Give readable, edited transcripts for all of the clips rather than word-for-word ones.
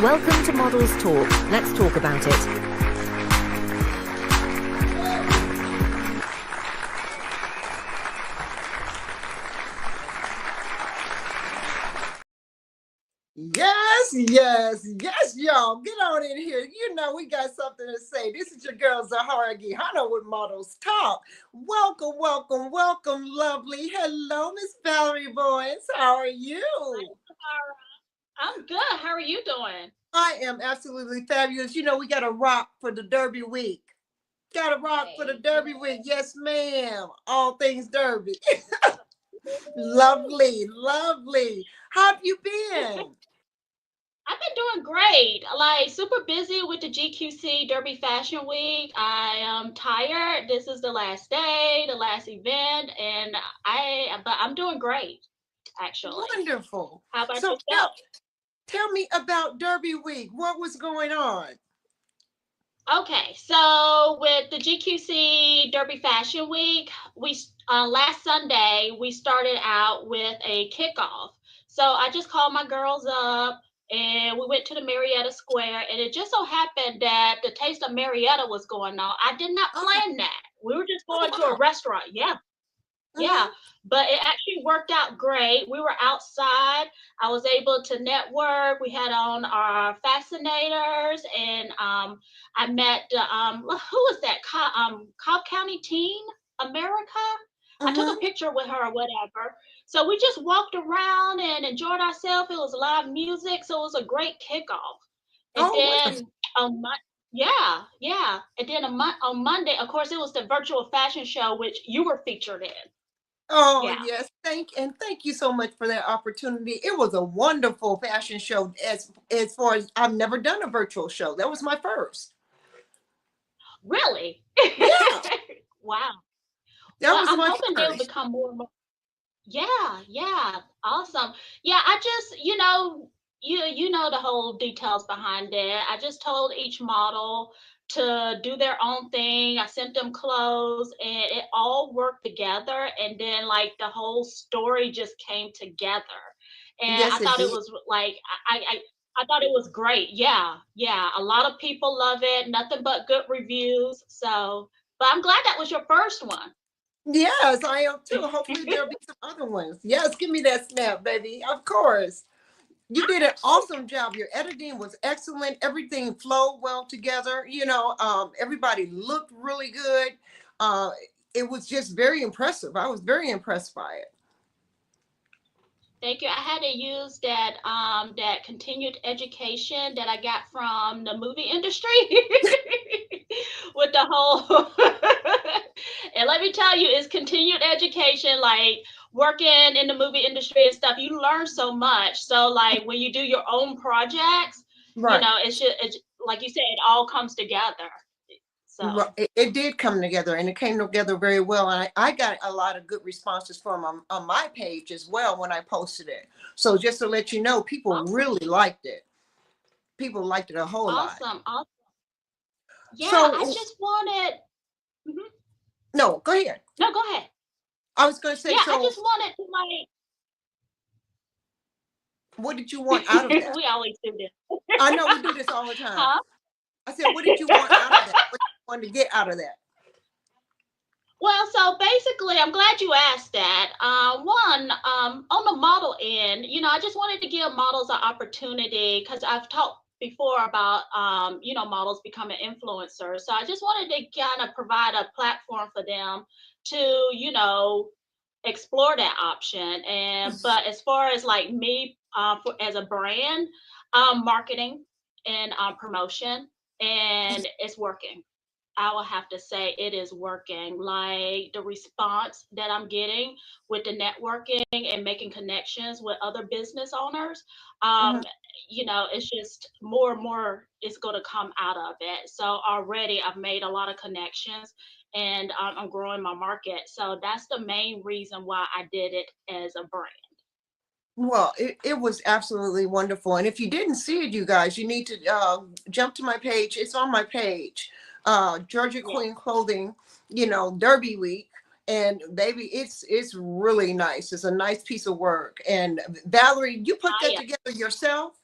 Welcome to Modelz Talk. Let's talk about it. Yes, y'all. Get on in here. You know we got something to say. This is your girl Zahara Gihano with Modelz Talk. Welcome, lovely. Hello, Miss Valerie Boyce. How are you? I'm good. How are you doing? I am absolutely fabulous. You know we got to rock for the Derby week. Got to rock for the Derby week. Yes, ma'am. All things Derby. Lovely. How have you been? I've been doing great. Like super busy with the GQC Derby Fashion Week. I am tired. This is the last day, the last event, and but I'm doing great, actually. Wonderful. How about So yourself? tell me about Derby week. What was going on? Okay, so with the GQC Derby Fashion Week, we last Sunday we started out with a kickoff. So I just called my girls up and we went to the Marietta Square, and it just so happened that the Taste of Marietta was going on. I did not plan that. We were just going to a restaurant. Yeah, but it actually worked out great. We were outside. I was able to network. We had on our fascinators, and I met who was that? Cobb County Teen America. I took a picture with her or whatever. So we just walked around and enjoyed ourselves. It was live music, so it was a great kickoff. And then on Mon- yeah. And then on Monday, of course, it was the virtual fashion show, which you were featured in. Oh Yeah. yes, thank you so much for that opportunity. It was a wonderful fashion show. As far as I've never done a virtual show, that was my first. Really? Yeah, Wow. that Well, was I'm my hoping they'll first. become more and more. Yeah. Awesome. Yeah, I just, you know the whole details behind it. I just told each model to do their own thing. I sent them clothes and it all worked together, and then like the whole story just came together. And I Yes, it thought it did. was like I thought it was great. Yeah. A lot of people love it. Nothing but good reviews. So, but I'm glad that was your first one. Yes, I am too. Hopefully there'll be some other ones. Yes, give me that snap, baby. Of course. You did an awesome job. Your editing was excellent. Everything flowed well together. Everybody looked really good. Uh, it was just very impressive. I was very impressed by it. Thank you. I had to use that continued education that I got from the movie industry with the whole and let me tell you, it's continued education, like working in the movie industry and stuff. You learn so much. So like when you do your own projects, Right. it's like you said, it all comes together. So It did come together, and it came together very well. And I got a lot of good responses from on my page as well when I posted it. So just to let you know, people awesome. really liked it. People liked it a whole lot. Awesome. Yeah, I So just wanted mhm. no, go ahead. No, go ahead. I was going to say, Yeah, I so just wanted to what did you want out of like that? we always do this. I know we do this all the time. Huh? I said, what did you want out of that? What did you want to get out of that? Well, so basically, I'm glad you asked that. One, on the model end, I just wanted to give models an opportunity because I've talked before about, models becoming influencers. So I just wanted to kind of provide a platform for them to, explore that option. But as far as like me, as a brand, marketing and promotion, and it's working. I will have to say it is working. Like the response that I'm getting with the networking and making connections with other business owners, Mhm. um, it's just more and more is going to come out of it. So already I've made a lot of connections, and I'm growing my market. So that's the main reason why I did it as a brand. Well, it was absolutely wonderful. And if you didn't see it, you guys, you need to jump to my page. It's on my page, Georgia Yeah. Queen Clothing, Derby Week. And baby, it's really nice. It's a nice piece of work. And Valerie, you put that Yeah. together yourself?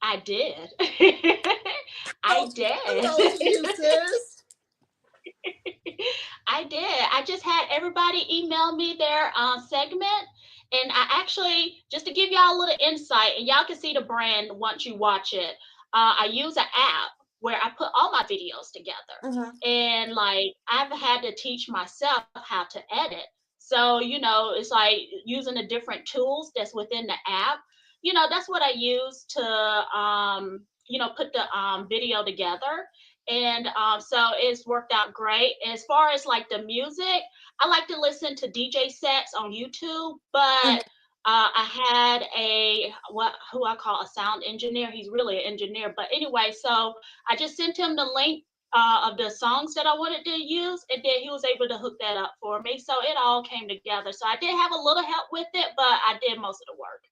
I did. Oh, I hello to you, did. sis. I did. I just had everybody email me their segment. And I actually, just to give y'all a little insight, and y'all can see the brand once you watch it, I use an app where I put all my videos together. Hmm. And like, I've had to teach myself how to edit. So, it's like using the different tools that's within the app. That's what I use to, put the video together. And so it's worked out great. As far as like the music, I like to listen to DJ sets on YouTube, but I had who I call a sound engineer. He's really an engineer, but anyway, so I just sent him the link of the songs that I wanted to use, and then he was able to hook that up for me. So it all came together. So I did have a little help with it, but I did most of the work.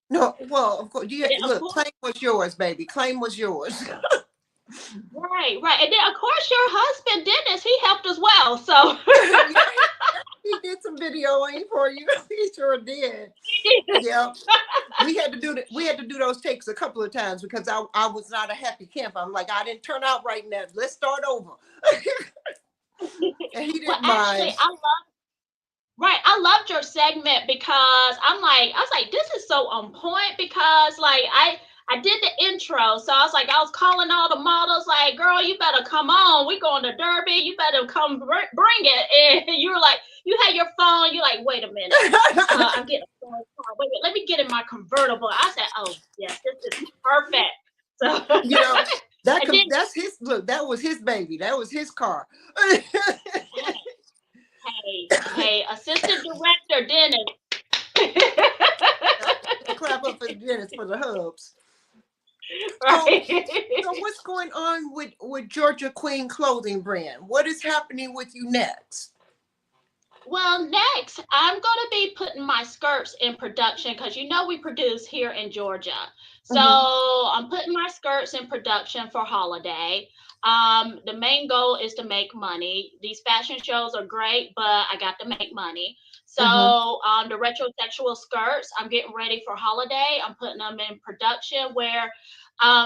No, well, of course, you And then, of look, course, claim was yours, baby. Claim was yours. right, right, and then of course your husband Dennis, he helped as well. So Yeah, he did some videoing for you. He sure did. Yeah. We had to do those takes a couple of times because I was not a happy camper. I'm like, I didn't turn out right now. Let's start over. And he well, didn't actually, mind. right. I loved your segment because I was like, this is so on point because like I did the intro. So I was calling all the models like, girl, you better come on. We going to Derby. You better come bring it. And you were like, you had your phone. You're like, wait a minute. I'm getting a phone call. Wait, let me get in my convertible. I said, oh, yes, this is perfect. So, You know, and then, that's his look, that was his baby. That was his car. hey, assistant director, Dennis. Clap up for Dennis for the hubs. So Right. so what's going on with Georgia Queen clothing brand? What is happening with you next? Well, next, I'm going to be putting my skirts in production because we produce here in Georgia. So Hmm. I'm putting my skirts in production for holiday. The main goal is to make money. These fashion shows are great, but I got to make money. So Hmm. the retrosexual skirts, I'm getting ready for holiday. I'm putting them in production where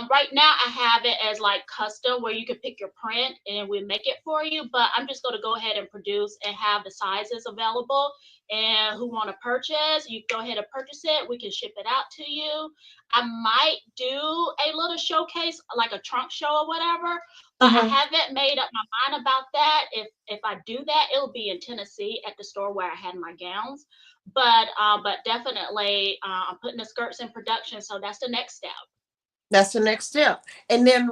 right now I have it as like custom where you can pick your print and we make it for you, but I'm just going to go ahead and produce and have the sizes available. And who want to purchase, you go ahead and purchase it. We can ship it out to you. I might do a little showcase, like a trunk show or whatever, but I Hmm. haven't made up my mind about that. If I do that, it'll be in Tennessee at the store where I had my gowns. But definitely, I'm putting the skirts in production, so that's the next step. That's the next step. And then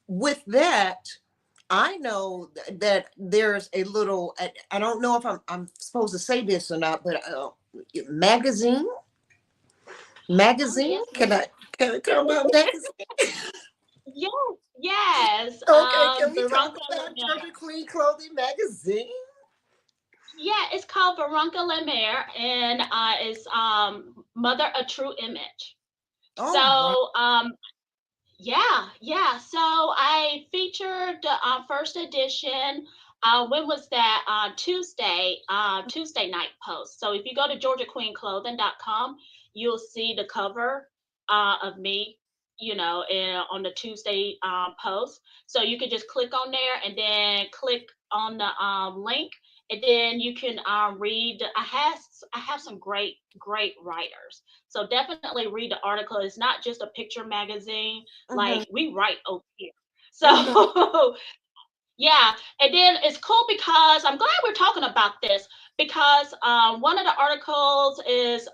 with that, I know that there's a little, I don't know if I'm supposed to say this or not, but magazine, Oh magazine. yes, Can ma'am. can we talk about magazine? Yes, yes. Okay, can we talk Veronica about Lemaire. Georgia Queen Clothing Magazine? Yeah, it's called Veronica Lemaire, and it's Mother a True Image. Oh, wow. So yeah, yeah. So I featured the first edition. When was that? Tuesday night post. So if you go to georgiaqueenclothing.com, you'll see the cover of me, on the Tuesday post. So you can just click on there and then click on the link, and then you can read. I have some great writers. So definitely read the article. It's not just a picture magazine. Hmm. Like we write over here. Hmm. So yeah, and then it's cool because I'm glad we're talking about this because one of the articles is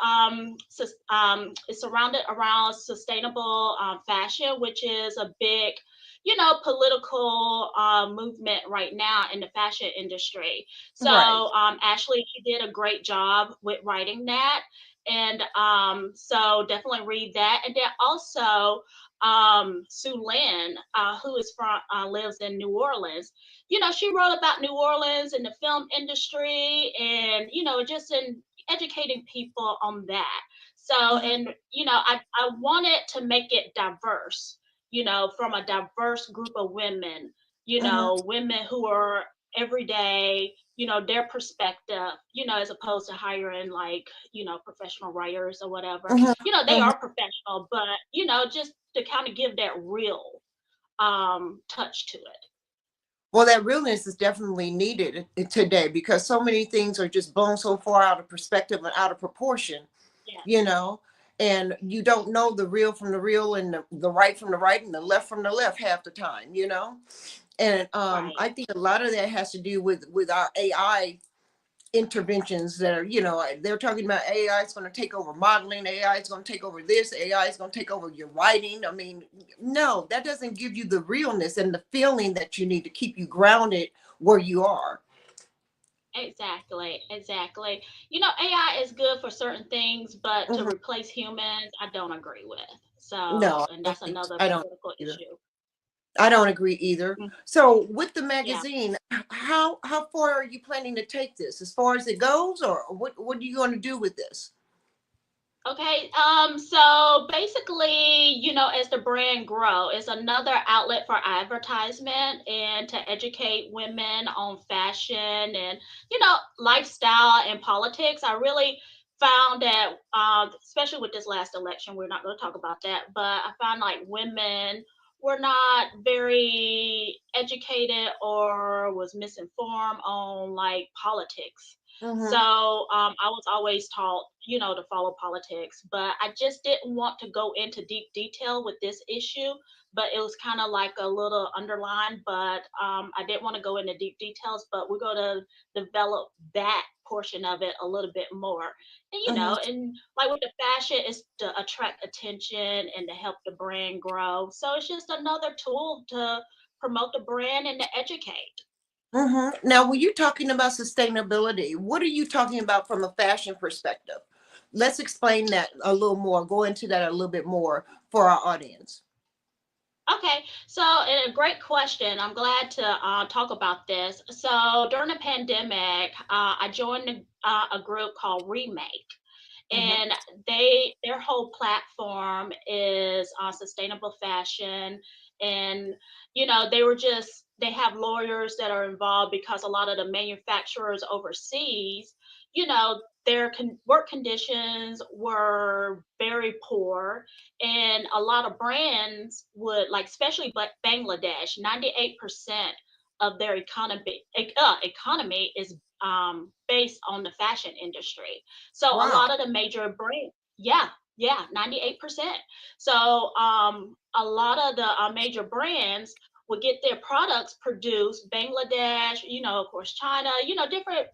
surrounded around sustainable fashion, which is a big, political movement right now in the fashion industry. So Right. Ashley, she did a great job with writing that, and so definitely read that, and then also Sue Lynn, who is from lives in New Orleans. She wrote about New Orleans and the film industry, and just in educating people on that. So, Hmm. and I wanted to make it diverse. From a diverse group of women. Hmm. Women who are everyday. their perspective, as opposed to hiring like, professional writers or whatever. Mhm, They mhm. are professional, but, just to kind of give that real touch to it. Well, that realness is definitely needed today because so many things are just blown so far out of perspective and out of proportion, you Yes, know, and you don't know the real from the real and the right from the right and the left from the left half the time, you know. And right. I think a lot of that has to do with our AI interventions that are, they're talking about AI is going to take over modeling, AI is going to take over this, AI is going to take over your writing. I mean, no, that doesn't give you the realness and the feeling that you need to keep you grounded where you are. Exactly, exactly. AI is good for certain things, but to Mhm. replace humans, I don't agree with. No, So, and that's another I don't political either. issue. I don't agree either. Mm. So with the Yeah. magazine, how far are you planning to take this as far as it goes, or what are you going to do with this? Okay, so basically, as the brand grow, it's another outlet for advertisement and to educate women on fashion and, lifestyle and politics. I really found that, especially with this last election, we're not going to talk about that, but I found like women were not very educated or was misinformed on like politics. So Mm-hmm. I was always taught, to follow politics, but I just didn't want to go into deep detail with this issue. But it was kind of like a little underlined, but I didn't want to go into deep details. But we're going to develop that portion of it a little bit more. And, Mm-hmm. and like with the fashion, it's to attract attention and to help the brand grow. So it's just another tool to promote the brand and to educate. Mm-hmm. Now, when you're talking about sustainability, what are you talking about from a fashion perspective? Let's explain that a little more. Go into that a little bit more for our audience. Okay, so a great question. I'm glad to talk about this. So during the pandemic, I joined a group called Remake, Mm-hmm. and their whole platform is sustainable fashion, and they have lawyers that are involved because a lot of the manufacturers overseas, their work conditions were very poor, and a lot of brands would like, especially like Bangladesh, 98% of their economy is based on the fashion industry. So a Wow. lot of the major brands, yeah, yeah, 98%. So a lot of the major brands would get their products produced Bangladesh, of course China, different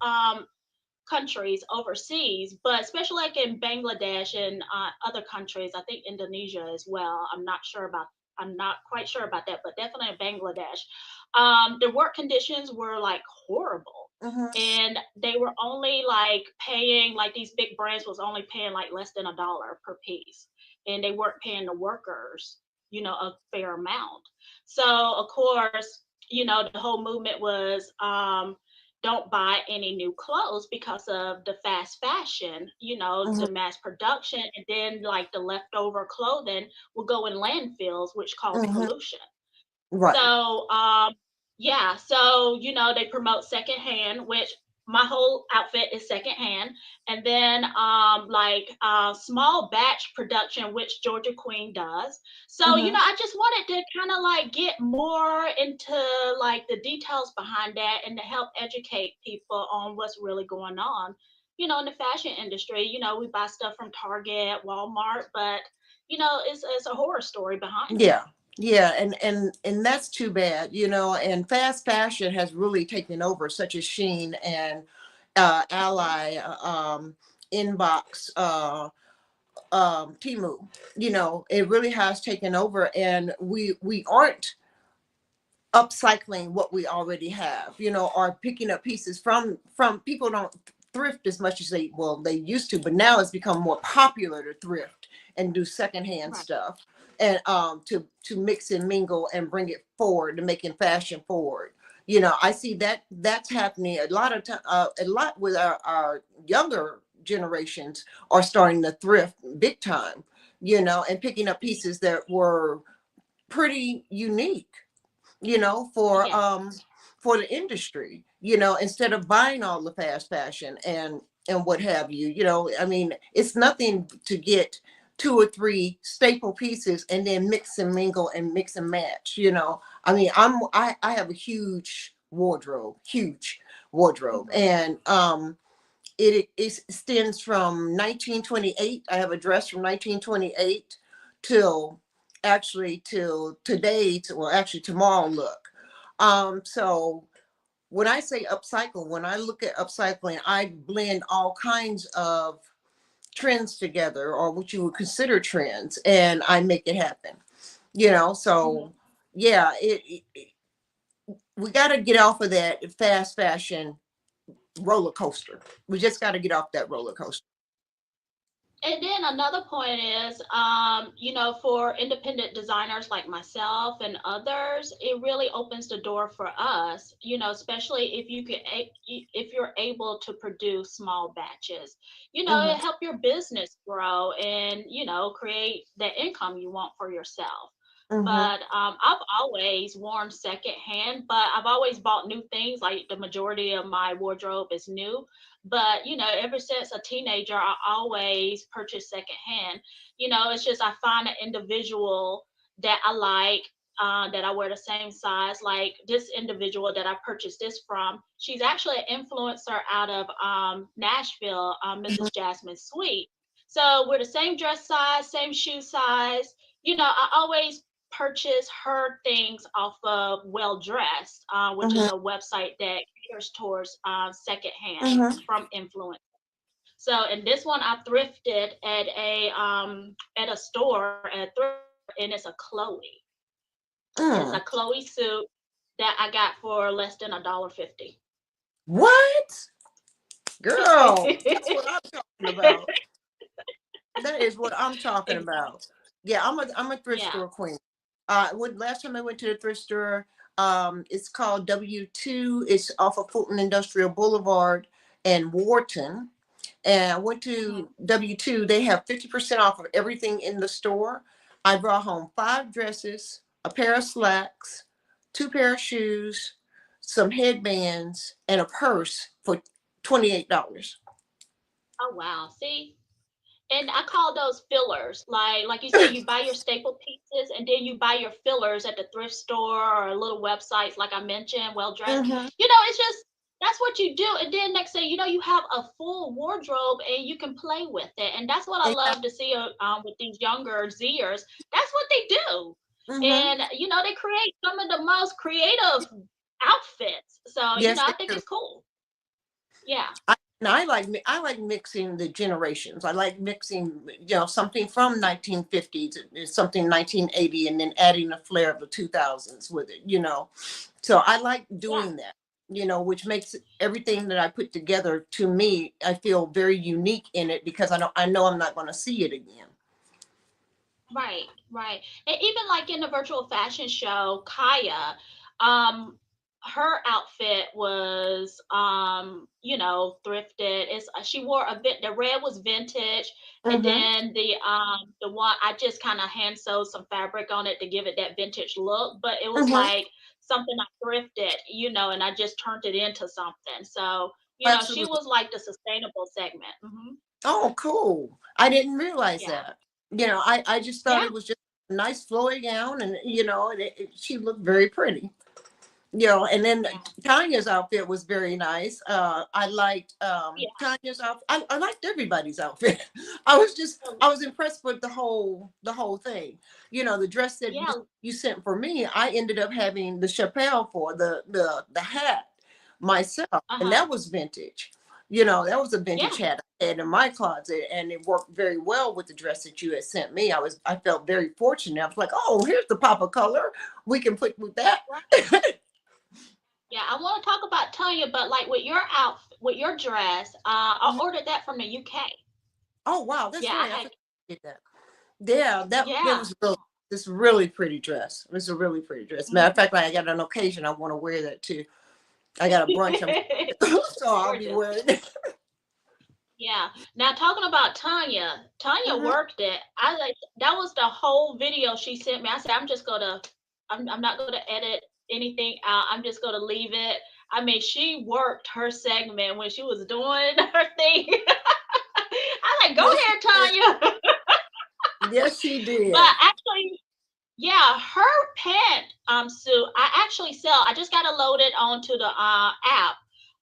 countries overseas, but especially like in Bangladesh and other countries, I think Indonesia as well. I'm not quite sure about that, but definitely in Bangladesh, the work conditions were like horrible, Mm-hmm. and they were only like paying, like these big brands was only paying like less than $1 per piece, and they weren't paying the workers, a fair amount. So of course, the whole movement was don't buy any new clothes because of the fast fashion, Mm-hmm. the mass production, and then like the leftover clothing will go in landfills, which cause Mm-hmm. pollution. Right. So, yeah, so, they promote secondhand, which my whole outfit is secondhand. And then, like, small batch production, which Georgia Queen does. So, Mm-hmm. I just wanted to kind of like get more into like the details behind that and to help educate people on what's really going on, in the fashion industry. We buy stuff from Target, Walmart, but, it's a horror story behind it. Yeah. Yeah, and that's too bad, and fast fashion has really taken over, such as Sheen and Yeah. Ally, Inbox, Timu. It really has taken over, and we aren't upcycling what we already have, or picking up pieces from people don't thrift as much as they used to, but now it's become more popular to thrift and do secondhand Right. stuff and to mix and mingle and bring it forward to making fashion forward. I see that's happening a lot of time, a lot with our younger generations are starting to thrift big time, and picking up pieces that were pretty unique, Yes. for the industry, instead of buying all the fast fashion and what have you. I mean, it's nothing to get two or three staple pieces and then mix and mingle and mix and match. I mean, I have a huge wardrobe, Mhm. and it extends from 1928. I have a dress from 1928 till till today, well, actually tomorrow look. So when I say upcycle, when I look at upcycling, I blend all kinds of trends together, or what you would consider trends, and I make it happen. Mhm. So yeah, we got to get off of that fast fashion roller coaster. We just got to get off that roller coaster. And then another point is, for independent designers like myself and others, it really opens the door for us, especially if you're able to produce small batches, Hmm. it help your business grow and, create the income you want for yourself. Hmm. But I've always worn secondhand, but I've always bought new things. Like the majority of my wardrobe is new, but ever since a teenager, I always purchase secondhand. It's just I find an individual that I like, that I wear the same size. Like this individual that I purchased this from, she's actually an influencer out of Nashville, Mrs. Jasmine Sweet. So we're the same dress size, same shoe size. I always purchase her things off of Well Dressed, which is Hmm. a website that caters towards secondhand Hmm. from influence. So, and this one I thrifted at a store at a thrift store, and it's a Chloe. It's a Mm. Chloe suit that I got for less than $1.50. What? Girl, that's what I'm talking about. That is what I'm talking Exactly. about. Yeah, I'm a thrift Yeah. store queen. Last time I went to the thrift store, it's called W2. It's off of Fulton Industrial Boulevard and Wharton. And I went Hmm. to W2. They have 50% off of everything in the store. I brought home 5 dresses, a pair of slacks, 2 pair of shoes, some headbands, and a purse for $28. Oh wow. See, and I call those fillers. Like you say, you buy your staple pieces and then you buy your fillers at the thrift store or little websites like I mentioned, Well Dressed. Hmm. It's just that's what you do. And then next thing you know, you have a full wardrobe and you can play with it. And that's what I love to see with these younger Zers. That's what they do. Hmm. And they create some of the most creative outfits. So, Yes, I they think do. it's cool. Yeah. I like mixing the generations. I like mixing, something from 1950s, something 1980, and then adding a flair of the 2000s with it. So I like Yeah. doing that. Which makes everything that I put together, to me, I feel very unique in it, because I know I'm not going to see it again. Right, right. And even like in the virtual fashion show, Kaya, um, her outfit was thrifted. She wore a bit the red was vintage, and Hmm. then the one I just kind of hand sewed some fabric on it to give it that vintage look, but it was Hmm. like something I thrifted, and I just turned it into something. So, she Absolutely. was like the sustainable segment. Hmm. Oh, cool. I didn't realize Yeah. that. I just thought Yeah. it was just a nice flowy gown, and she looked very pretty. And then Yeah. Tanya's outfit was very nice. I liked Yeah. Tanya's outfit. I liked everybody's outfit. I was impressed with the whole thing. The dress that you Yeah. you sent for me, I ended up having the chapelle for the hat myself, and Uh-huh. that was vintage. That was a vintage Yeah. hat I had in my closet, and it worked very well with the dress that you had sent me. I felt very fortunate. I was like, oh, here's the pop of color. We can put with that. Right. Yeah, I want to talk about Tanya, but like with your dress, I ordered that from the UK. Oh, wow, that's Yeah, right. I I had, forgot to get that. Yeah, that yeah. was this really pretty dress. It was a really pretty dress. Matter of Mhm. fact, like, I got an occasion I want to wear that too. I got a brunch, It's so I'll be gorgeous. wearing it. Yeah. Now talking about Tanya, Tanya Mhm. worked it. I like that was the whole video she sent me. I said I'm not gonna edit anything out. I'm just gonna leave it. I mean, she worked her segment when she was doing her thing. I like, go Yes, she ahead, did. Tanya. Yes, she But did. actually, yeah, her pant suit I actually sell. I just gotta load it onto the app.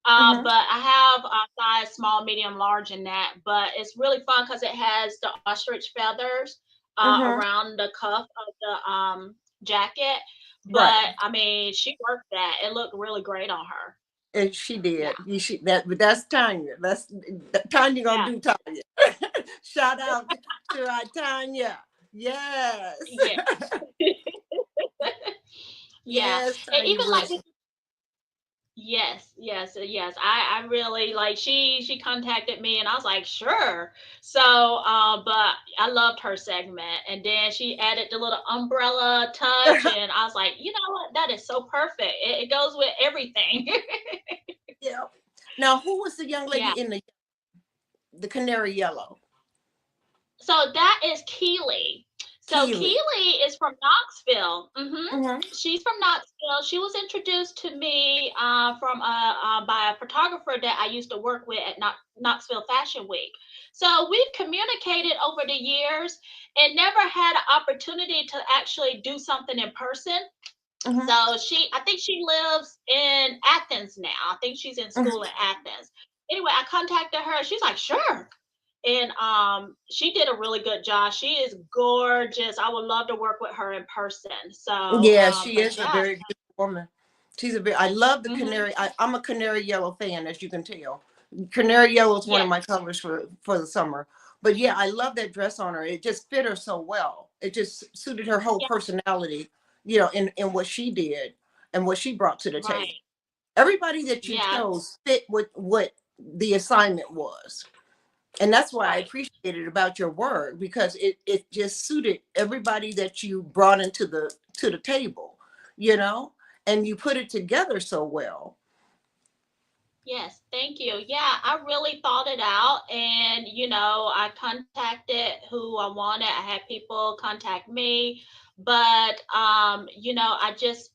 Hmm. But I have size small, medium, large in that. But it's really fun because it has the ostrich feathers Hmm. around the cuff of the jacket. Right. But I mean, she worked that. It looked really great on her. And she Yeah, did. You should that, but that's Tanya. That's Tanya gonna yeah, do Tanya. Shout out to our Tanya. Yes. yeah, yeah. Yes, And Tanya even like Wilson. with yes, yes, yes. I really like she contacted me and I was like, sure. So but I loved her segment and then she added the little umbrella touch and I was like, you know what? That is so perfect. It goes with everything. Yeah. Now, who was the young lady Yeah. in the canary yellow? So that is Keely. So Keely. Keely is from Knoxville. Hmm. She's from Knoxville. She was introduced to me from by a photographer that I used to work with at Knoxville Fashion Week. So we've communicated over the years and never had an opportunity to actually do something in person. Hmm. So I think she lives in Athens now. I think she's in school in Athens. Anyway, I contacted her. She's like, sure. And she did a really good job. She is gorgeous. I would love to work with her in person. So Yeah, she but is a yeah. very beautiful woman. She's a very. I love the Hmm. canary. I'm a canary yellow fan, as you can tell. Canary yellow is one of Yes, my colors for the summer. But yeah, I love that dress on her. It just fit her so well. It just suited her whole yeah, personality, in what she did and what she brought to the table. right. Everybody that you Yeah, chose fit with what the assignment was. And that's why I right. appreciate it about your work, because it just suited everybody that you brought into the table, you know, and you put it together so well. Yes, thank you. Yeah, I really thought it out and I contacted who I wanted. I had people contact me, but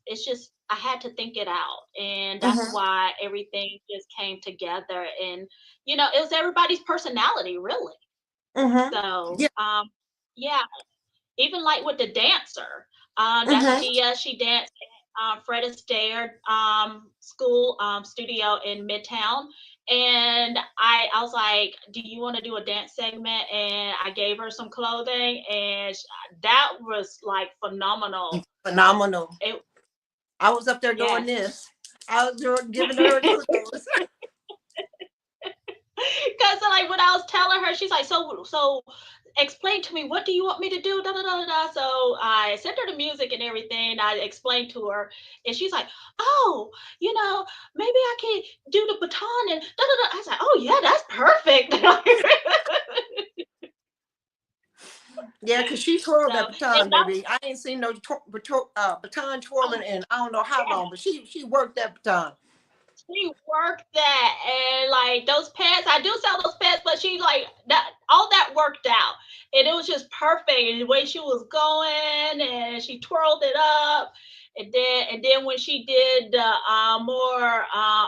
it's just I had to think it out and that's Hmm. why everything just came together and it was everybody's personality really. Hmm. So, Yeah. yeah, even like with the dancer, that's Hmm. Gia. She danced at Fred Astaire school studio in Midtown, and I was like, "Do you want to do a dance segment?" And I gave her some clothing, and that was like phenomenal. Phenomenal. It I was up there doing yes. this. I was giving her kudos. Because like when I was telling her, she's like, so explain to me, what do you want me to do? Da da da da da. So I sent her the music and everything. I explained to her, and she's like, oh, maybe I can do the baton and da da da. I was like, oh yeah, that's perfect. Yeah, because she twirled So that baton, and that's baby. I ain't seen no baton twirling oh in I don't know how yeah. long, but she worked that baton. She worked that and like those pants, I do sell those pants, but she like that all that worked out. And it was just perfect. And the way she was going and she twirled it up. And then when she did the more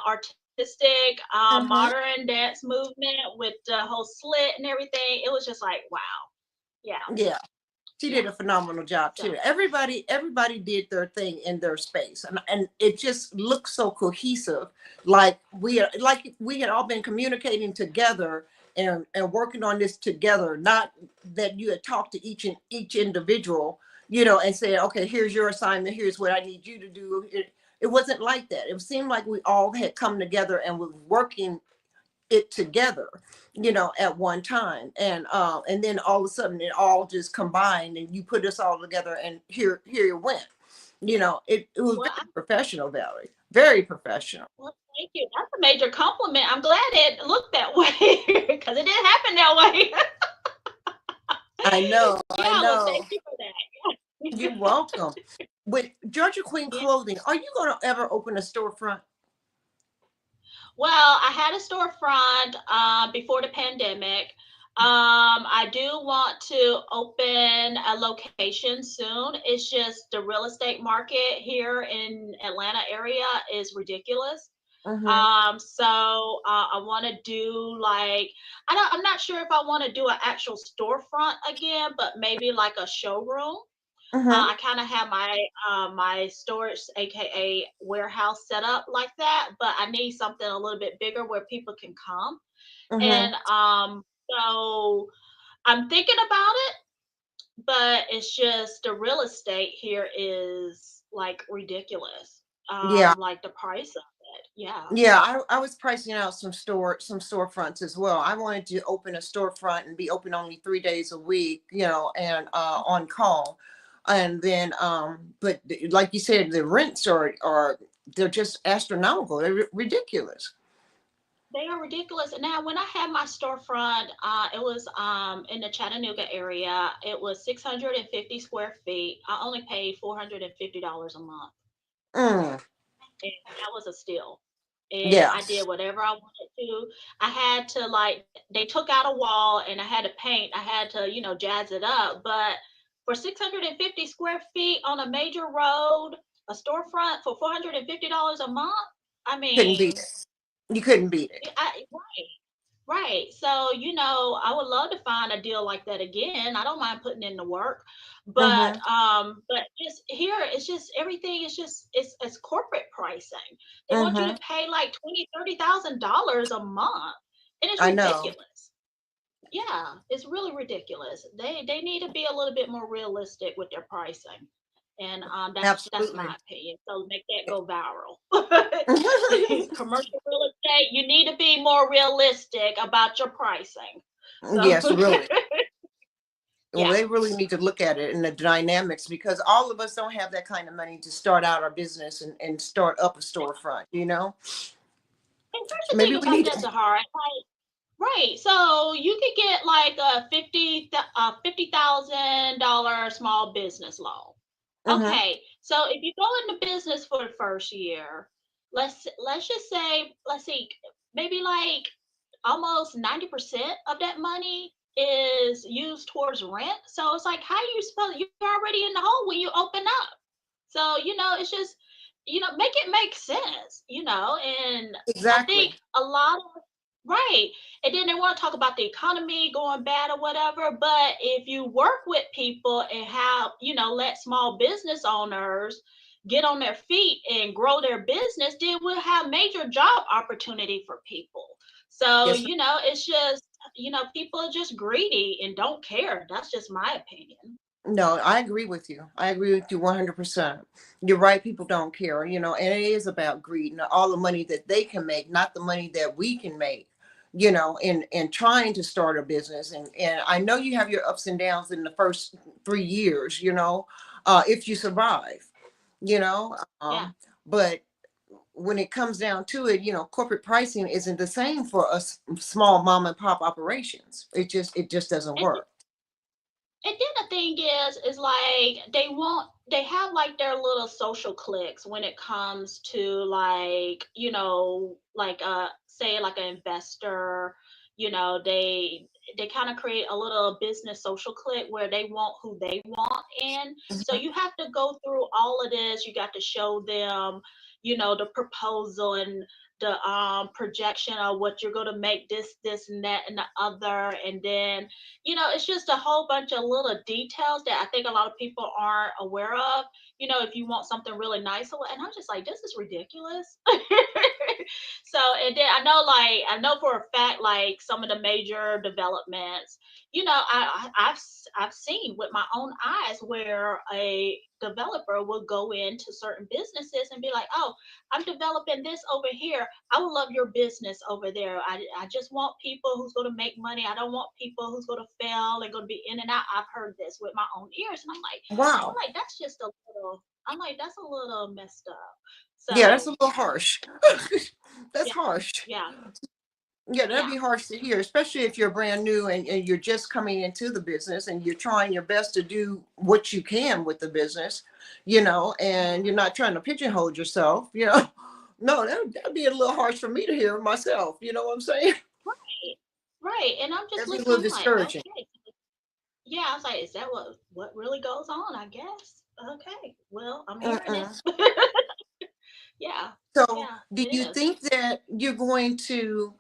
artistic Hmm. modern dance movement with the whole slit and everything, it was just like wow. Yeah, Yeah. She yeah. did a phenomenal job So too. Everybody did their thing in their space, and it just looked so cohesive. Like we had all been communicating together and working on this together. Not that you had talked to each individual, and said, okay, here's your assignment. Here's what I need you to do. It wasn't like that. It seemed like we all had come together and was working it together, at one time, and then all of a sudden it all just combined and you put us all together, and here it went. It was well, very professional, Valerie, very professional. well, thank you. That's a major compliment. I'm glad it looked that way because it didn't happen that way. I know, I Yeah, well, know. thank you for that. You're welcome. With Georgia Queen Yeah. Clothing, are you going to ever open a storefront? Well, I had a storefront before the pandemic. I do want to open a location soon. It's just the real estate market here in Atlanta area is ridiculous. Mm-hmm. I want to do like I'm not sure if I want to do an actual storefront again, but maybe like a showroom. Mm-hmm. I kind of have my storage, aka warehouse, set up like that, but I need something a little bit bigger where people can come. Mm-hmm. And so I'm thinking about it, but it's just the real estate here is like ridiculous. Yeah. Like the price of it. Yeah. Yeah, I was pricing out some storefronts as well. I wanted to open a storefront and be open only 3 days a week, and on call. And then but like you said, the rents are they're just astronomical. They're ridiculous. They are ridiculous. And now, when I had my storefront, it was in the Chattanooga area. It was 650 square feet. I only paid $450 a month, Mm, and that was a steal. And I did yes. whatever I wanted to. I had to like they took out a wall, and I had to paint. I had to jazz it up. But for 650 square feet on a major road, a storefront for $450 a month. I Couldn't beat mean, it. You couldn't beat it. right. Right. So, I would love to find a deal like that again. I don't mind putting in the work. Mm-hmm. But just here it's just everything is just it's corporate pricing. They want you Mm-hmm. to pay like 20, $30,000 a month. And it's I know. ridiculous. Yeah, it's really ridiculous. They need to be a little bit more realistic with their pricing. And that's Absolutely. my opinion. So make that go viral. Commercial real estate, you need to be more realistic about your pricing. So Yes, really. Well, yeah. they really need to look at it and the dynamics because all of us don't have that kind of money to start out our business and start up a storefront, And first you Maybe think we about need that, to. Zahara. Right. So you could get like a $50,000 small business loan. Mm-hmm. Okay. So if you go into business for the first year, let's just say let's see, maybe like almost 90% of that money is used towards rent. So it's like how you supposed you're already in the hole when you open up. So, it's just, make it make sense, and I think Exactly. a lot of right. And then they want to talk about the economy going bad or whatever. But if you work with people and have, let small business owners get on their feet and grow their business, then we'll have major job opportunity for people. So, Yes. it's just, people are just greedy and don't care. That's just my opinion. No, I agree with you. I agree with you 100%. You're right. People don't care, and it is about greed and all the money that they can make, not the money that we can make, in trying to start a business. And I know you have your ups and downs in the first 3 years, if you survive, you know, Yeah. but when it comes down to it, corporate pricing isn't the same for us small mom and pop operations. It just doesn't And work. And then the thing is like they have like their little social cliques when it comes to like, like say like an investor, they kind of create a little business social clique where they want who they want in. So you have to go through all of this. You got to show them, the proposal and the projection of what you're going to make this and that and the other, and then it's just a whole bunch of little details that I think a lot of people aren't aware of. If you want something really nice, and I'm just like, this is ridiculous. So, and then I know for a fact, like some of the major developments, I've seen with my own eyes where a developer will go into certain businesses and be like, oh, I'm developing this over here. I would love your business over there. I just want people who's going to make money. I don't want people who's going to fail and going to be in and out. I've heard this with my own ears, and I'm Wow. like, that's just a little. I'm like, that's a little messed up. Yeah, that's a So little harsh. That's yeah, harsh. yeah, Yeah, that'd yeah, be harsh to hear, especially if you're brand new and you're just coming into the business and you're trying your best to do what you can with the business, and you're not trying to pigeonhole yourself. No, that'd be a little harsh for me to hear myself. You know what I'm saying? right, right. And I'm just That'd be a listening. little I'm like, discouraging. okay, yeah. I was like, is that what really goes on? I guess. Okay, well, I'm hearing it. Mm-mm. Yeah, So, yeah, do it you is. think that you're going to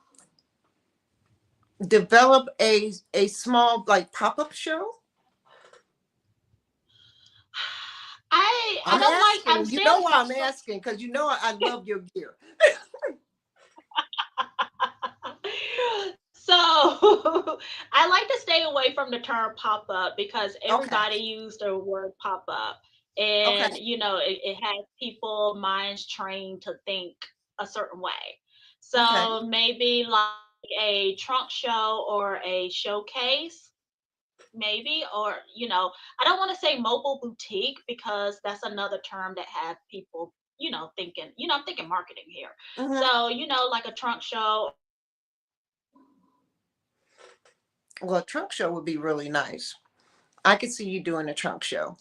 develop a small like pop-up show? I I'm don't like. I'm asking. You still. know why I'm asking? Because you know I love your gear. So I like to stay away from the term pop up because Okay. everybody used the word pop up. Okay. And, it has people minds trained to think a certain way. Okay. So maybe like a trunk show or a showcase, maybe, or, I don't want to say mobile boutique because that's another term that have people, thinking, I'm thinking marketing here. Hmm. So, like a trunk show. Well, a trunk show would be really nice. I could see you doing a trunk show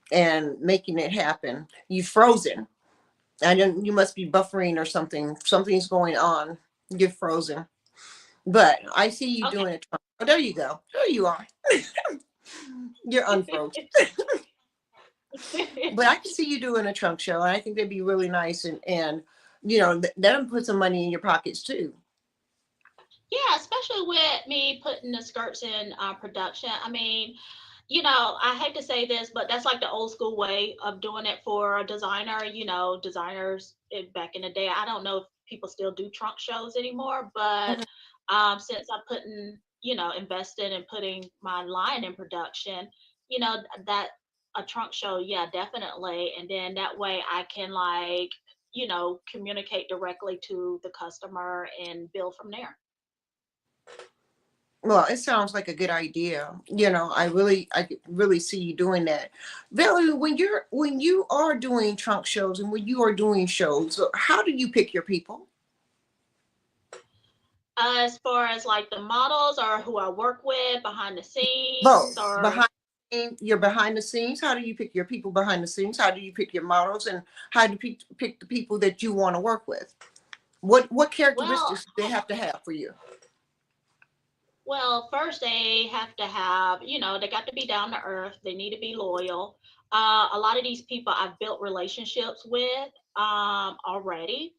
and making it happen. You frozen. I don't. You must be buffering or something. Something's going on. You're frozen. But I see you Okay. doing a trunk. Oh, there you go. There you are. You're unfrozen. But I can see you doing a trunk show, and I think that'd be really nice. And that'll put some money in your pockets too. Yeah, especially with me putting the skirts in production. I mean, I hate to say this, but that's like the old school way of doing it for a designer. Designers back in the day, I don't know if people still do trunk shows anymore, but Mhm. since I'm invested in putting my line in production, that a trunk show, yeah, definitely. And then that way I can like, communicate directly to the customer and build from there. Well, it sounds like a good idea. I could really see you doing that. Valerie, when you are doing trunk shows and when you are doing shows, so how do you pick your people? As far as like the models or who I work with behind the scenes Both or you're behind the scenes. How do you pick your people behind the scenes? How do you pick your models, and how do you pick the people that you want to work with? What well, characteristics do they have to have for you? first they have to have, they got to be down to earth. They need to be loyal. A lot of these people I've built relationships with already.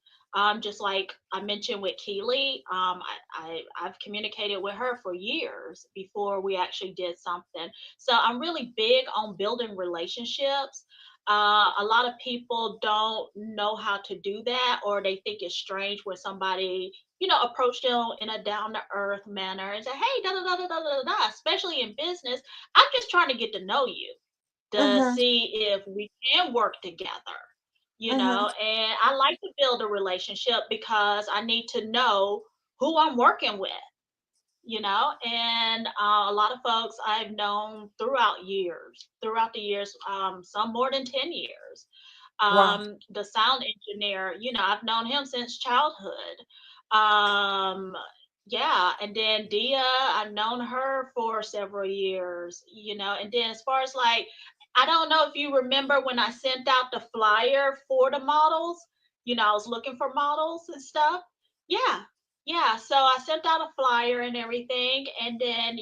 Just like I mentioned with Keely, I've communicated with her for years before we actually did something. So I'm really big on building relationships. A lot of people don't know how to do that, or they think it's strange when somebody approach them in a down to earth manner and say, hey, da da da da da da da. Especially in business, I'm just trying to get to know you to Mm-hmm. see if we can work together, Mm-hmm. and I like to build a relationship because I need to know who I'm working with, and a lot of folks I've known throughout the years, some more than 10 years. Wow. The sound engineer, I've known him since childhood. Um, yeah, and then Dia, I've known her for several years, and then as far as like, I don't know if you remember when I sent out the flyer for the models, I was looking for models and stuff. Yeah, yeah. So I sent out a flyer and everything, and then,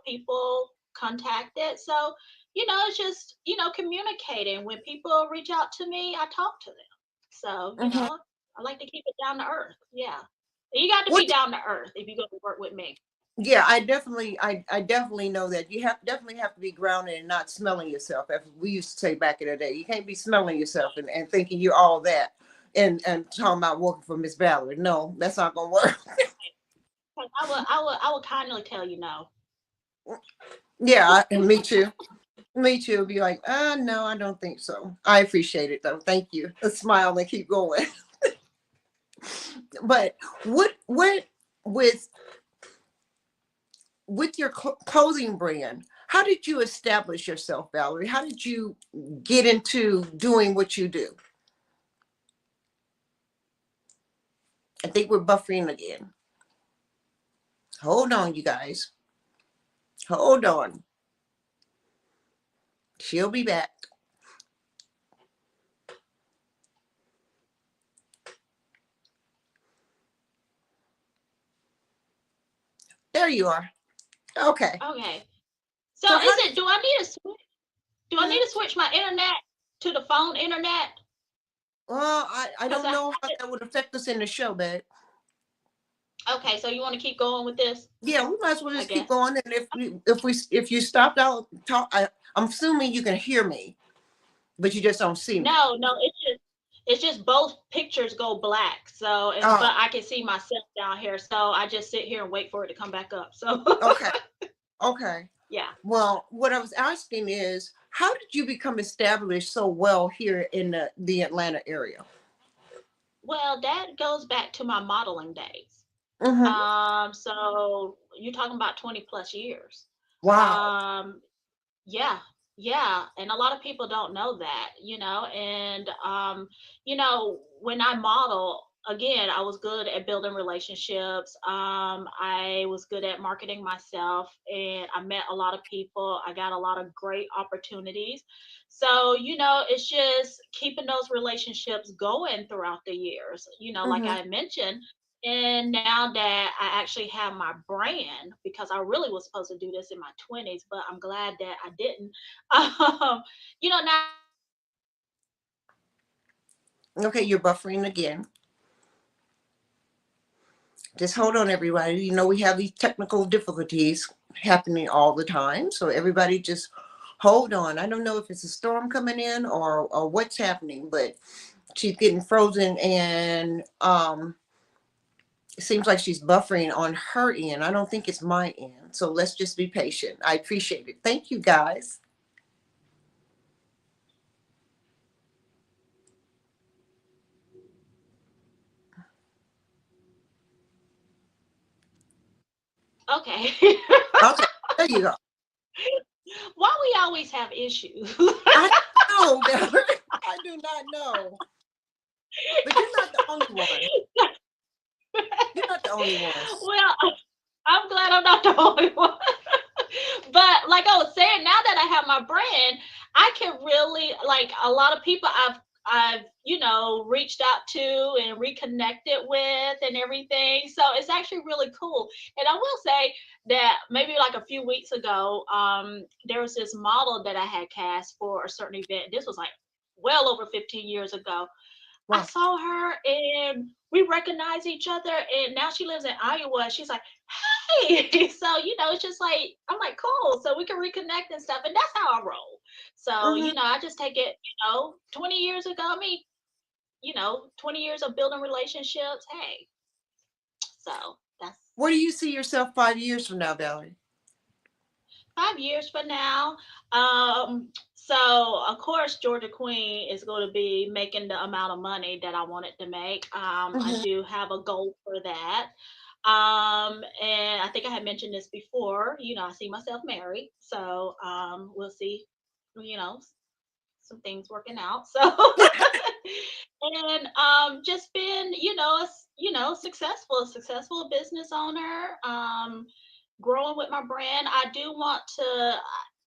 people contacted. So, it's just, communicating. When people reach out to me, I talk to them. So, Mm-hmm. I like to keep it down to earth. Yeah. You got to be What? down to earth if you're going to work with me. Yeah, I definitely know that you definitely have to be grounded and not smelling yourself, as we used to say back in the day. You can't be smelling yourself and thinking you're all that, and talking about working for Miss Valerie. No, that's not gonna work. 'Cause I will kindly tell you no. Yeah, me too. Me too. Be like, no, I don't think so. I appreciate it though. Thank you. A smile and keep going. But what with your clothing brand? How did you establish yourself, Valerie? How did you get into doing what you do? I think we're buffering again. Hold on, you guys. Hold on. She'll be back. There you are. Okay. Okay. So So is how it, did do I need to switch my internet to the phone internet? Well, I Because don't know how that would affect us in the show, babe. okay, so you want to keep going with this, Yeah, we might as well I just keep guess. going. And if you stopped out talk, I'm assuming you can hear me, but you just don't see me. No, no, it's just both pictures go black. So, and Oh, but I can see myself down here. So I just sit here and wait for it to come back up. So okay, okay. yeah. Well, what I was asking is, how did you become established so well here in the Atlanta area? Well, that goes back to my modeling days. Mm-hmm. So you're talking about 20 plus years. Wow. Um, Yeah, yeah, and a lot of people don't know that, and when I model, again, I was good at building relationships. I was good at marketing myself, and I met a lot of people. I got a lot of great opportunities. So, it's just keeping those relationships going throughout the years, like Mm-hmm. I mentioned. And now that I actually have my brand, because I really was supposed to do this in my 20s, but I'm glad that I didn't. Now. Okay, you're buffering again. Just hold on, everybody. You know, we have these technical difficulties happening all the time. So everybody just hold on. I don't know if it's a storm coming in or what's happening, but she's getting frozen and it seems like she's buffering on her end. I don't think it's my end. So let's just be patient. I appreciate it. Thank you, guys. Okay. Okay, there you go. Why we always have issues? I know, Valerie. I do not know. But you're not the only one. You're not the only one. Well, I'm glad I'm not the only one. But like I was saying, now that I have my brand, I can really, like, a lot of people I've reached out to and reconnected with and everything. So it's actually really cool. And I will say that maybe like a few weeks ago, there was this model that I had cast for a certain event. This was like well over 15 years ago. I Wow. saw her and we recognized each other, and now she lives in Iowa. She's like, hey. So, it's just like, I'm like, cool. So we can reconnect and stuff. And that's how I roll. So, Hmm. I just take it, 20 years ago, 20 years of building relationships. Hey, so that's Where do you see yourself 5 years from now, Valerie? 5 years from now. So of course Georgia Queen is going to be making the amount of money that I wanted to make. I Hmm. do have a goal for that. And I think I had mentioned this before. I see myself married, so we'll see. You know, some things working out. So, and just been, successful business owner. Growing with my brand. I do want to.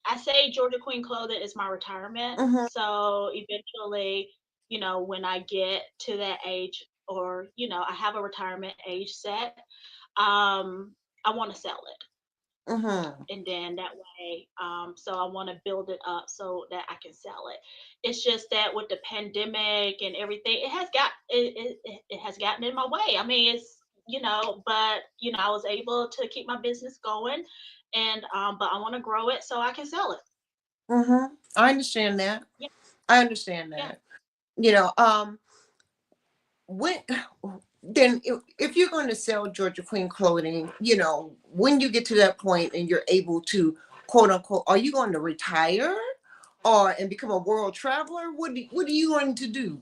I say Georgia Queen Clothing is my retirement. Hmm. So eventually, when I get to that age, or I have a retirement age set, I want to sell it, Hmm. and then that way, so I want to build it up so that I can sell it. It's just that with the pandemic and everything, it has gotten in my way. I mean, it's but I was able to keep my business going, and but I want to grow it so I can sell it. Hmm. I understand that. Yeah, I understand yeah. that. You know, when then if you're going to sell Georgia Queen clothing, when you get to that point and you're able to quote unquote, are you going to retire or and become a world traveler? What are you going to do?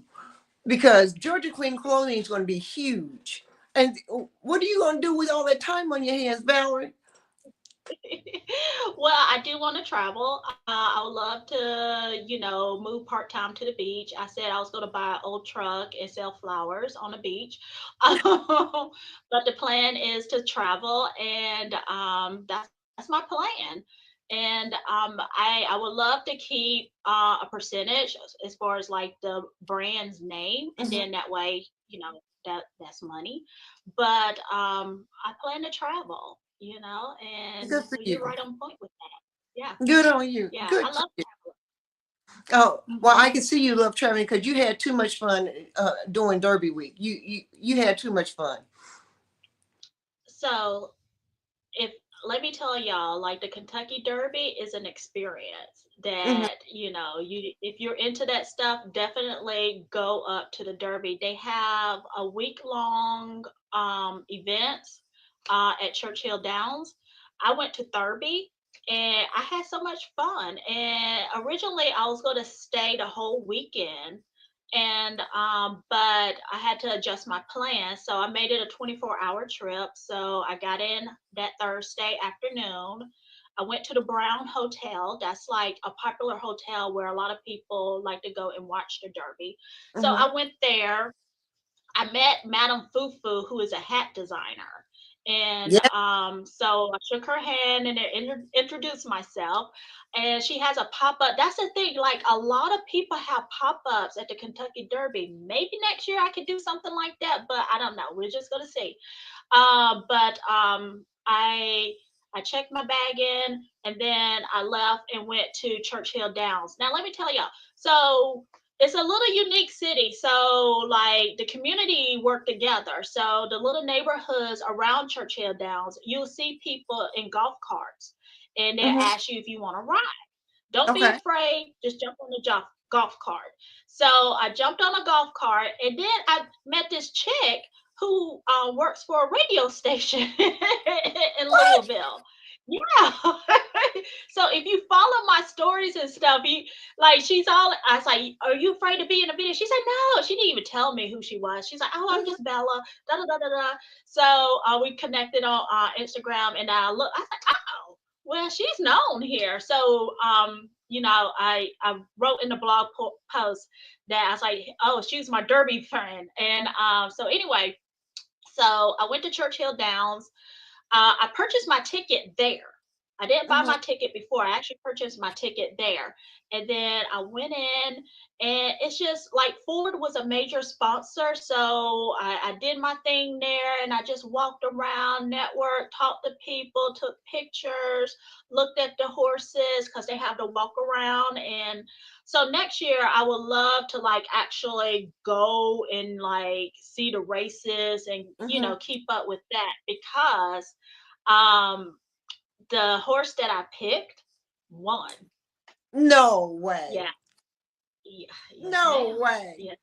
Because Georgia Queen clothing is going to be huge. And what are you going to do with all that time on your hands, Valerie? Well, I do want to travel. I would love to, move part time to the beach. I said I was going to buy an old truck and sell flowers on the beach. But the plan is to travel, and that's my plan. And I would love to keep a percentage as far as like the brand's name, and Mhm. then that way, that's money. But I plan to travel, and Good for you're you. right on point with that. Yeah, Good on you. yeah, Good I for love you. traveling. Oh, well, I Mhm. can see you love traveling because you had too much fun doing Derby week. You had too much fun. So if let me tell y'all, like the Kentucky Derby is an experience Hmm. that, you if you're into that stuff, definitely go up to the Derby. They have a week long events at Churchill Downs. I went to Thurby and I had so much fun. And originally I was going to stay the whole weekend, and but I had to adjust my plan, so I made it a 24-hour trip. So I got in that Thursday afternoon. I went to the Brown Hotel. That's like a popular hotel where a lot of people like to go and watch the Derby. So Hmm. I went there. I met Madame Fufu, who is a hat designer. And Yeah. so I shook her hand and introduced myself. And she has a pop up. That's the thing. Like a lot of people have pop ups at the Kentucky Derby. Maybe next year I could do something like that, but I don't know. We're just going to see. But I checked my bag in, and then I left and went to Churchill Downs. Now let me tell y'all. So it's a little unique city. So like the community work together. So the little neighborhoods around Churchill Downs, you'll see people in golf carts, and they Hmm. ask you if you want to ride. Don't be Okay. afraid. Just jump on the golf cart. So I jumped on a golf cart, and then I met this chick who works for a radio station in What? Louisville. Yeah. So if you follow my stories and stuff, like she's all. I was like, "Are you afraid to be in a video?" She said, "No." She didn't even tell me who she was. She's like, "Oh, I'm Mhm. just Bella." Da da da da da. So we connected on Instagram, and I look. I was like, "Oh, well, she's known here." So I wrote in the blog post that I was like, "Oh, she's my Derby friend." And so anyway, so I went to Churchill Downs. I purchased my ticket there. I didn't buy Mhm. my ticket before. I actually purchased my ticket there. And then I went in, and it's just like Ford was a major sponsor. So I did my thing there, and I just walked around, networked, talked to people, took pictures, looked at the horses because they have to walk around. And so next year I would love to like actually go and like see the races and Mhm. keep up with that, because um the horse that I picked won. No way. Yeah. Yeah. Yes, No ma'am. way. Yeah.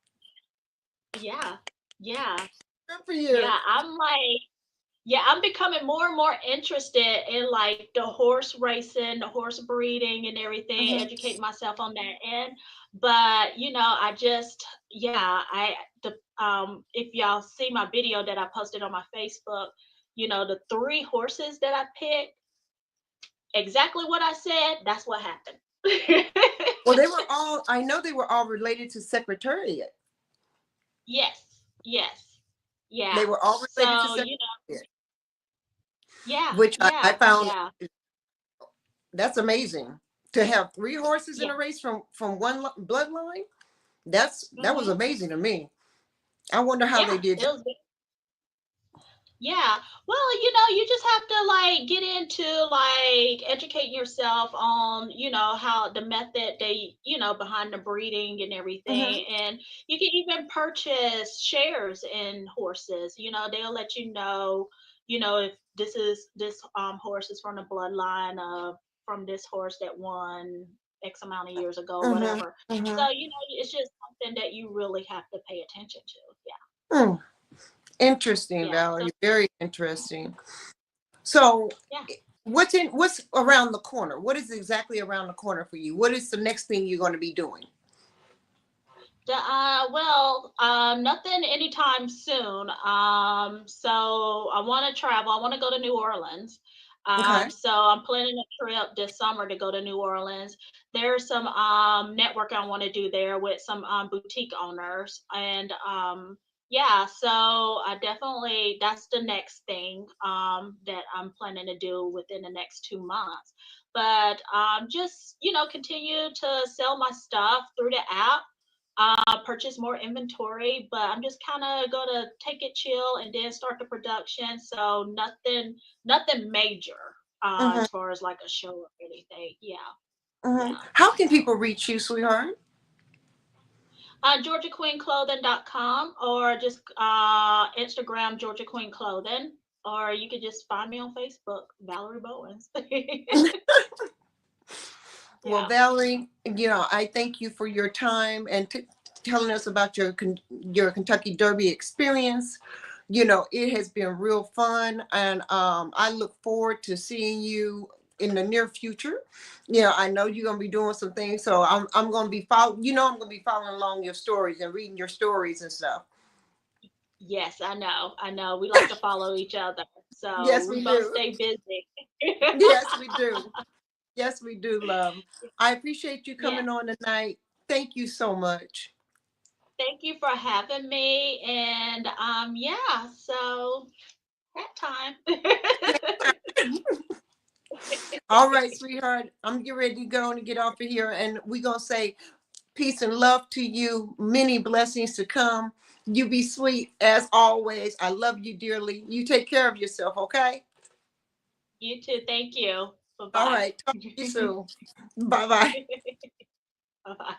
Yeah. Yeah. Good for you. Yeah. I'm becoming more and more interested in like the horse racing, the horse breeding and everything, Hmm. educating myself on that end. But I just, yeah, the if y'all see my video that I posted on my Facebook, the three horses that I picked, exactly what I said, that's what happened. Well, they were all. I know they were all related to Secretariat. Yes, yes, They yeah. were all related to So, Secretariat, yeah, which I yeah, found yeah. that's amazing to have three horses in Yeah. a race from one bloodline. That was Hmm. amazing to me. I wonder how they Yeah, did it that. was. Yeah. Well, you just have to like get into like educate yourself on, how the method behind the breeding and Hmm. everything. And you can even purchase shares in horses. They'll let if this horse is from the bloodline of from this horse that won X amount of years ago, Hmm. whatever. Hmm. So, it's just something that you really have to pay attention to. Yeah. Hmm. Interesting, Yeah. So Valerie. Very interesting. So, yeah. what's around the corner? What is exactly around the corner for you? What is the next thing you're going to be doing? Nothing anytime soon. So I want to travel. I want to go to New Orleans. Okay. So I'm planning a trip this summer to go to New Orleans. There's some network I want to do there with some boutique owners, and yeah. So I definitely that's the next thing that I'm planning to do within the next 2 months. But just continue to sell my stuff through the app, purchase more inventory, but I'm just kind of gonna take it chill and then start the production. So nothing major Hmm. as far as like a show or anything. Yeah. Yeah. How can people reach you, sweetheart? GeorgiaQueenClothing.com, or just Instagram Georgia Queen Clothing, or you could just find me on Facebook, Valerie Bowens. Well, Yeah. Valerie, I thank you for your time and telling us about your Kentucky Derby experience. It has been real fun, and I look forward to seeing you in the near future. I know you're gonna be doing some things, so I'm gonna be I'm gonna be following along your stories and reading your stories and stuff. Yes, I know. I know. We like to follow each other, so Yes, we we both do. stay busy. Yes, we do. Yes, we do, love. I appreciate you Yeah. coming on tonight. Thank you so much. Thank you for having me, and yeah. So that time. All right, sweetheart. I'm getting ready to go and get off of here. And we're going to say peace and love to you. Many blessings to come. You be sweet as always. I love you dearly. You take care of yourself, okay? You too. Thank you. Bye All bye. right. Talk to you soon. Bye-bye. Bye bye.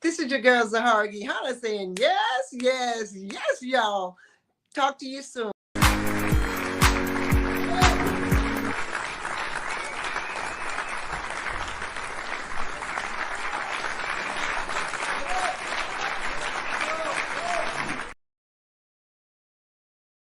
This is your girl, Zahargi. Hannah saying yes, yes, yes, y'all. Talk to you soon.